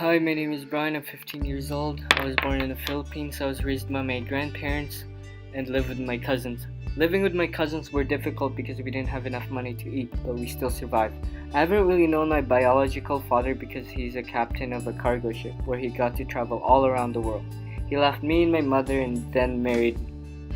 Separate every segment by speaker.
Speaker 1: Hi, my name is Bryan. I'm 15 years old. I was born in the Philippines. I was raised by my grandparents and live with my cousins. Living with my cousins were difficult because we didn't have enough money to eat, but we still survived. I haven't really known my biological father because he's a captain of a cargo ship where he got to travel all around the world. He left me and my mother and then married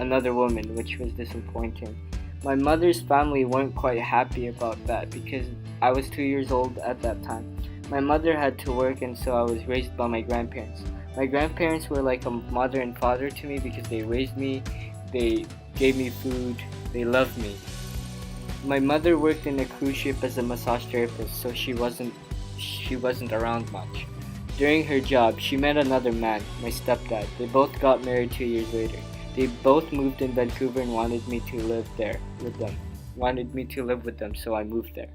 Speaker 1: another woman, which was disappointing. My mother's family weren't quite happy about that because I was 2 years old at that time. My mother had to work, and so I was raised by my grandparents. My grandparents were like a mother and father to me because they raised me, they gave me food, they loved me. My mother worked in a cruise ship as a massage therapist, so she wasn't around much. During her job, she met another man, my stepdad. They both got married 2 years later. They both moved in Vancouver and wanted me to live there with them. So I moved there.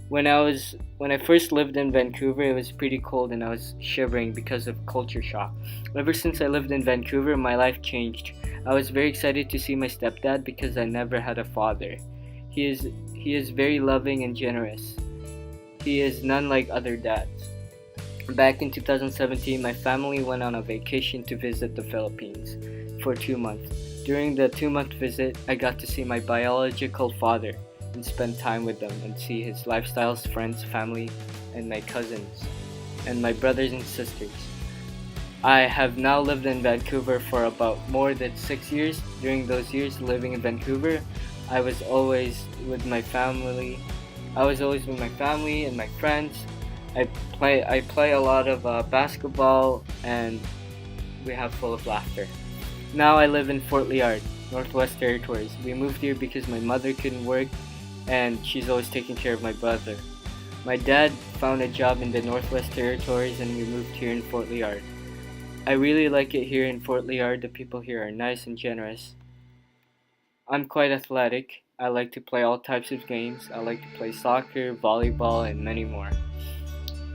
Speaker 1: When I first lived in Vancouver, it was pretty cold and I was shivering because of culture shock. Ever since I lived in Vancouver, my life changed. I was very excited to see my stepdad because I never had a father. He is very loving and generous. He is none like other dads. Back in 2017, my family went on a vacation to visit the Philippines for 2 months. During the 2-month visit, I got to see my biological father and spend time with them and see his lifestyles, friends, family, and my cousins, and my brothers and sisters. I have now lived in Vancouver for about more than 6 years. During those years living in Vancouver, I was always with my family. And my friends. I play a lot of basketball, and we have full of laughter. Now I live in Fort Liard, Northwest Territories. We moved here because my mother couldn't work and she's always taking care of my brother. My dad found a job in the Northwest Territories and we moved here in Fort Liard. I really like it here in Fort Liard. The people here are nice and generous. I'm quite athletic. I like to play all types of games. I like to play soccer, volleyball, and many more.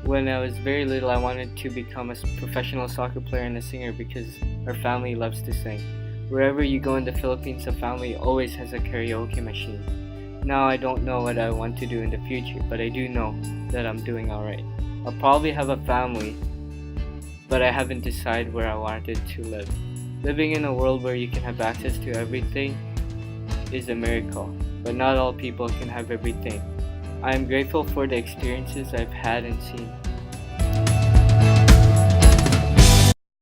Speaker 1: When I was very little, I wanted to become a professional soccer player and a singer because our family loves to sing. Wherever you go in the Philippines, a family always has a karaoke machine. Now I don't know what I want to do in the future, but I do know that I'm doing alright. I'll probably have a family, but I haven't decided where I wanted to live. Living in a world where you can have access to everything is a miracle, but not all people can have everything. I am grateful for the experiences I've had and seen.